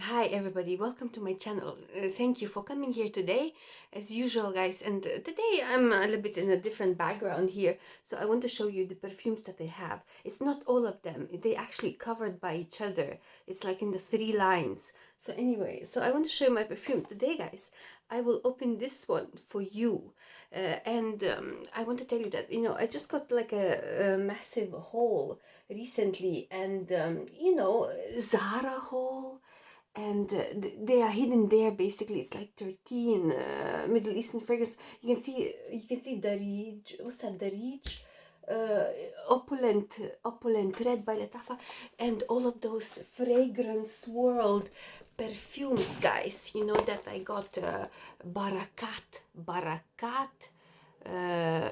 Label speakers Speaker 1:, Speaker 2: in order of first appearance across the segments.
Speaker 1: Hi everybody, welcome to my channel. Thank you for coming here today, as usual guys, and today I'm a little bit in a different background here, so I want to show you the perfumes that I have. It's not all of them, they actually covered by each other. It's like in the three lines. So anyway, so I want to show you my perfume today guys. I will open this one for you, and I want to tell you that, I just got like a massive haul recently, and Zara haul, and they are hidden there. Basically it's like 13 Middle Eastern fragrances. You can see Darij. What's that? Darij, uh, opulent red by Latafa, and all of those fragrance world perfumes guys, that I got. Barakat, uh,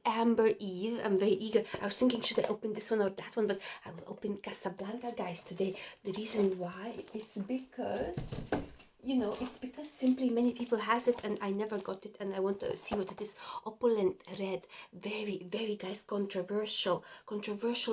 Speaker 1: Amber Eve. I'm very eager. I was thinking, should I open this one or that one? But I will open Casablanca, guys, today. The reason why, it's because simply many people has it and I never got it, and I want to see what it is. Opulent red, very, very guys, controversial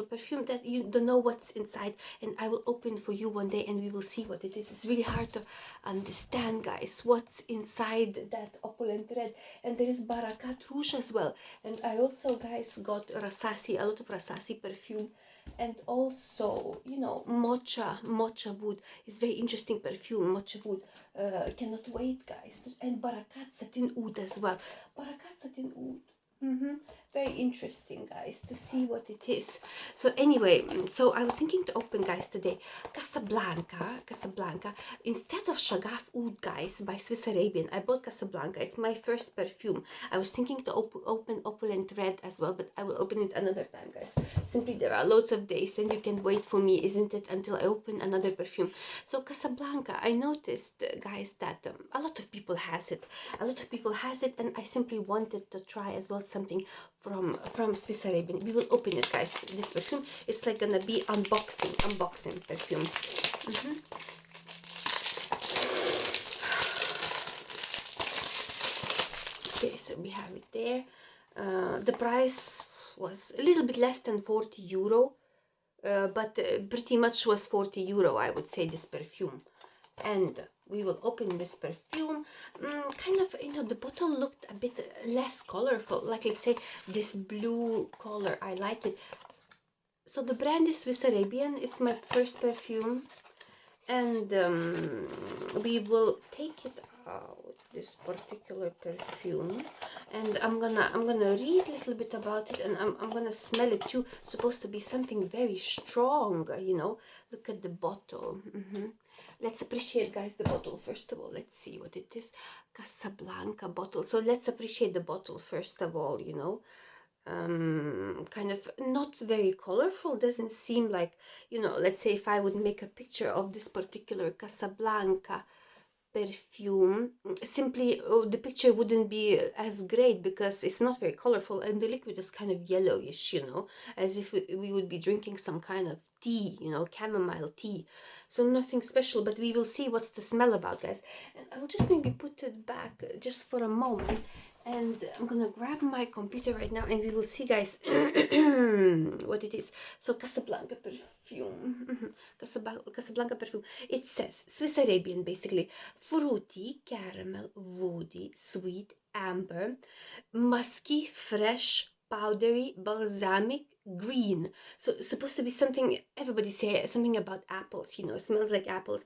Speaker 1: perfume that you don't know what's inside, and I will open for you one day and we will see what it is. It's really hard to understand guys what's inside that opulent red. And there is Barakat Rouge as well, and I also guys got Rasasi, a lot of Rasasi perfume, and also mocha wood is very interesting perfume. Mocha wood, cannot wait guys. And Barakat satin oud as well. Barakat satin oud, very interesting guys to see what it is. So anyway, so I was thinking to open guys today Casablanca instead of Shagaf Oud guys by Swiss Arabian. I bought Casablanca, it's my first perfume. I was thinking to open Opulent Red as well, but I will open it another time guys. Simply there are loads of days and you can wait for me, isn't it, until I open another perfume. So Casablanca, I noticed guys that a lot of people has it, and I simply wanted to try as well something from Swiss Arabian. We will open it guys, this perfume. It's like gonna be unboxing perfume. Okay, so we have it there. The price was a little bit less than 40 euro, but pretty much was 40 euro, I would say, this perfume. And we will open this perfume. Kind of, the bottle looked a bit less colorful, like let's say this blue color. I like it. So the brand is Swiss Arabian. It's my first perfume, and we will take it out, this particular perfume, and I'm gonna read a little bit about it, and I'm gonna smell it too. It's supposed to be something very strong, Look at the bottle. Let's appreciate guys the bottle first of all. Let's see what it is. Casablanca bottle. So let's appreciate the bottle first of all. Kind of not very colorful, doesn't seem like, let's say if I would make a picture of this particular Casablanca perfume, simply the picture wouldn't be as great because it's not very colorful, and the liquid is kind of yellowish, as if we would be drinking some kind of tea, chamomile tea. So nothing special, but we will see what's the smell about, guys. And I will just maybe put it back just for a moment, and I'm gonna grab my computer right now and we will see guys what it is. So Casablanca perfume. Casablanca perfume, it says Swiss Arabian, basically fruity, caramel, woody, sweet, amber, musky, fresh, powdery, balsamic, green. So it's supposed to be something, everybody say something about apples, smells like apples.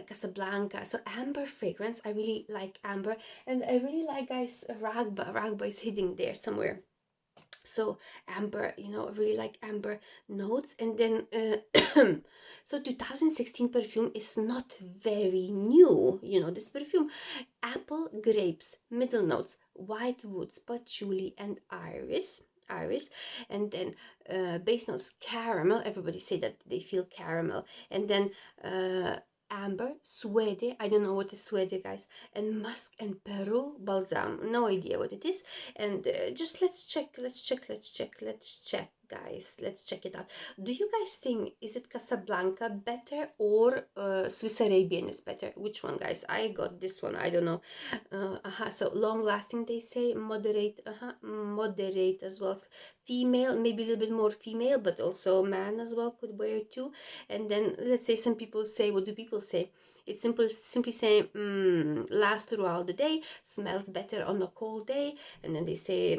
Speaker 1: Casablanca, so amber fragrance. I really like amber, and I really like guys ragba is hidden there somewhere. So amber, I really like amber notes. And then so 2016 perfume is not very new, this perfume. Apple, grapes, middle notes, white woods, patchouli, and iris. And then base notes, caramel. Everybody say that they feel caramel. And then amber, suede, I don't know what is suede guys, and musk, and peru balsam, no idea what it is. And just let's check guys, let's check it out. Do you guys think, is it Casablanca better or Swiss Arabian is better? Which one, guys? I got this one. I don't know. So long lasting, they say. Moderate. Moderate as well. Female, maybe a little bit more female, but also man as well could wear it too. And then let's say some people say, what do people say? It's simply saying lasts throughout the day, smells better on a cold day, and then they say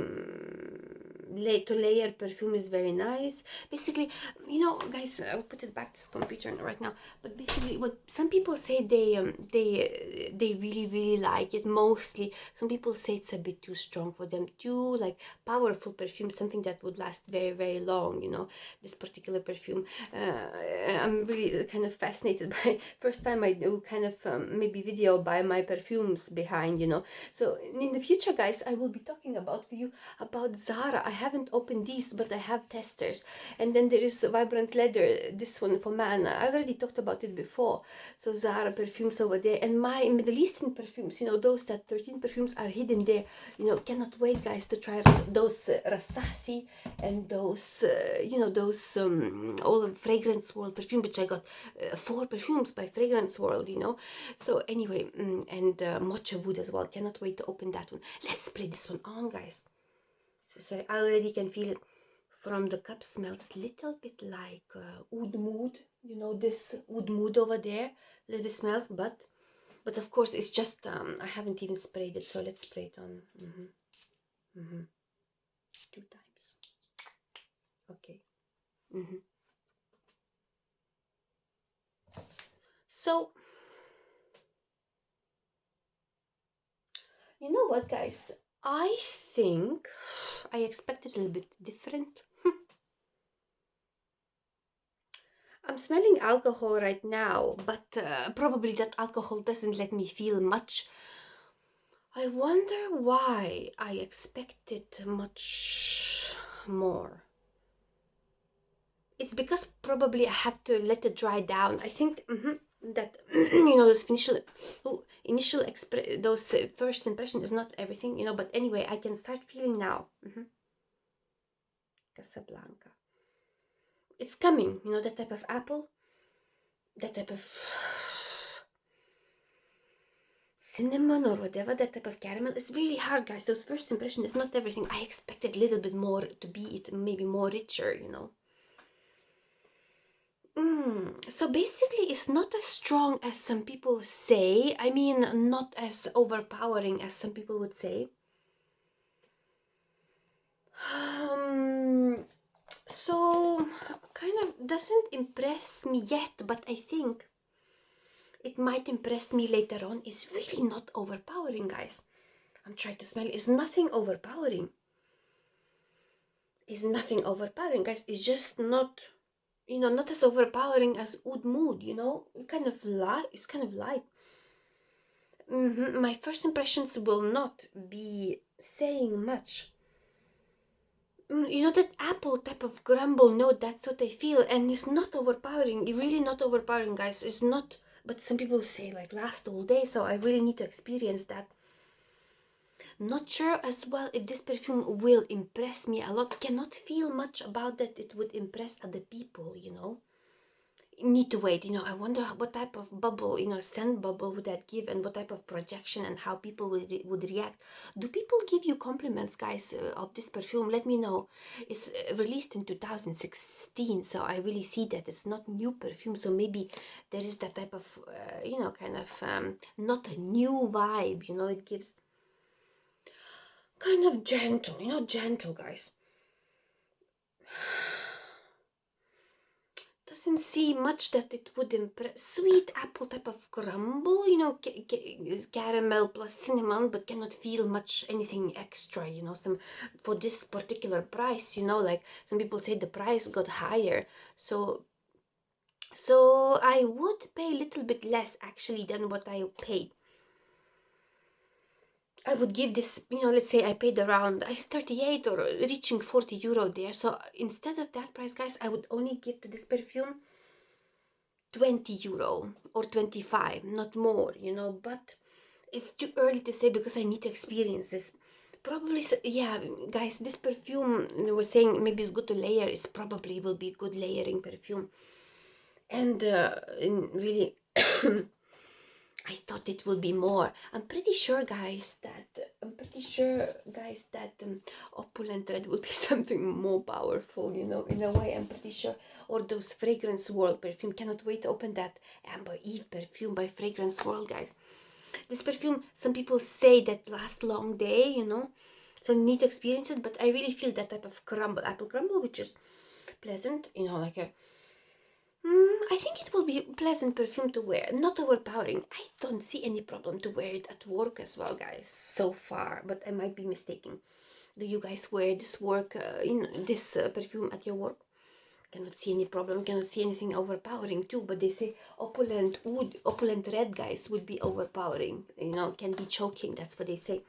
Speaker 1: to layer perfume is very nice. Basically, you know, guys, I'll put it back to this computer right now. But basically, what some people say, they really like it. Mostly, some people say it's a bit too strong for them. Too like powerful perfume, something that would last very long. You know, this particular perfume. I'm really kind of fascinated by. First time I do kind of maybe video by my perfumes behind. You know, so in the future, guys, I will be talking about for you about Zara. I haven't opened these, but I have testers. And then there is Vibrant Leather, this one for man. I already talked about it before. So Zara perfumes over there, and my Middle Eastern perfumes, you know, those that 13 perfumes are hidden there. You know, cannot wait, guys, to try those Rasasi and those, you know, those all of Fragrance World perfume, which I got 4 perfumes by Fragrance World, you know. So anyway, and Mocha Wood as well. Cannot wait to open that one. Let's spray this one on, guys. So sorry, I already can feel it from the cup. Smells little bit like oud mood, you know, this oud mood over there. Little bit smells, but of course it's just I haven't even sprayed it, so let's spray it on. 2 times. Okay. So you know what, guys? I think I expected a little bit different. I'm smelling alcohol right now, but probably that alcohol doesn't let me feel much. I wonder why I expected much more. It's because probably I have to let it dry down. I think that you know, those initial those first impression is not everything, you know. But anyway, I can start feeling now. Casablanca. It's coming, you know, that type of apple, that type of cinnamon or whatever, that type of caramel. It's really hard, guys. Those first impression is not everything. I expected a little bit more to be it, maybe more richer, you know. So basically, it's not as strong as some people say. I mean, not as overpowering as some people would say. So kind of doesn't impress me yet, but I think it might impress me later on. It's really not overpowering, guys. I'm trying to smell. It's nothing overpowering. It's nothing overpowering, guys. It's just not, you know, not as overpowering as oud mood, you know. Kind of light. It's kind of light. My first impressions will not be saying much. You know, that apple type of crumble note, that's what I feel. And it's not overpowering. It's really not overpowering, guys. It's not, but some people say like last all day, so I really need to experience that. Not sure as well if this perfume will impress me a lot. Cannot feel much about that it would impress other people, you know. Need to wait, you know. I wonder what type of bubble, you know, scent bubble would that give, and what type of projection, and how people would react. Do people give you compliments, guys, of this perfume? Let me know. It's released in 2016, so I really see that it's not new perfume. So maybe there is that type of you know, kind of not a new vibe, you know. It gives kind of gentle, you know, gentle, guys. Doesn't see much that it would impress. Sweet apple type of crumble, you know, caramel plus cinnamon, but cannot feel much anything extra, you know. Some for this particular price, you know, like some people say the price got higher, so I would pay a little bit less actually than what I paid. I would give this, you know, let's say I paid around 38 or reaching 40 euro there. So instead of that price, guys, I would only give to this perfume 20 euro or 25, not more, you know. But it's too early to say because I need to experience this Probably, yeah, guys, this perfume, we're saying maybe it's good to layer, is probably will be good layering perfume. And really, I thought it will be more. I'm pretty sure, guys, that opulent red will be something more powerful, you know, in a way, I'm pretty sure. Or those Fragrance World perfume. Cannot wait to open that Amber Eve perfume by Fragrance World, guys. This perfume, some people say that lasts long day, you know, so you need to experience it, but I really feel that type of crumble, apple crumble, which is pleasant, you know, like a I think it will be pleasant perfume to wear, not overpowering. I don't see any problem to wear it at work as well, guys, so far, but I might be mistaken. Do you guys wear this perfume at your work? Cannot see any problem, cannot see anything overpowering too, but they say opulent red, guys, would be overpowering, you know, can be choking, that's what they say.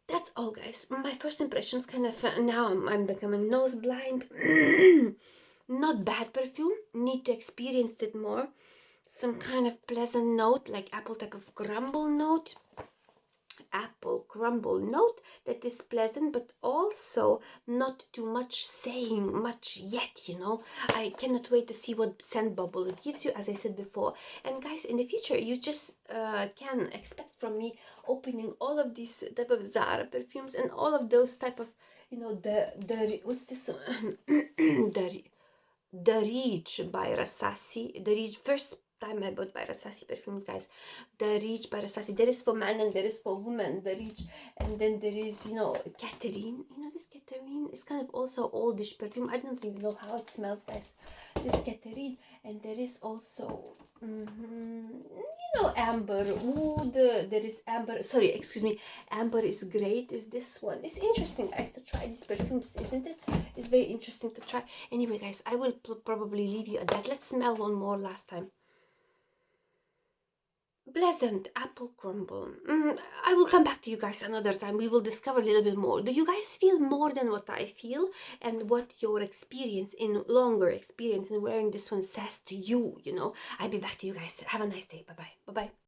Speaker 1: That's all, guys. My first impressions kind of, now I'm becoming nose blind. Not bad perfume, need to experience it more. Some kind of pleasant note, like apple type of crumble note. Apple crumble note that is pleasant, but also not too much saying much yet, you know. I cannot wait to see what scent bubble it gives you, as I said before. And guys, in the future, you just can expect from me opening all of these type of Zara perfumes and all of those type of, you know, the what's this one? The Reach by Rassasi. The Reach, first time I bought by Rassasi perfumes, guys. The Reach by Rassasi. There is for men and there is for women. The Reach, and then there is, you know, Catherine. You know this Catherine is kind of also oldish perfume. I don't even know how it smells, guys. This Catherine, and there is also, you know, Amber. Ooh, there is Amber. Sorry, excuse me. Amber is great. Is this one? It's interesting, guys, to try these perfumes, isn't it? It's very interesting to try. Anyway, guys, I will probably leave you at that. Let's smell one more last time. Pleasant apple crumble. I will come back to you guys another time. We will discover a little bit more. Do you guys feel more than what I feel, and what your experience in longer experience in wearing this one says to you? You know, I'll be back to you guys. Have a nice day. Bye bye. Bye bye.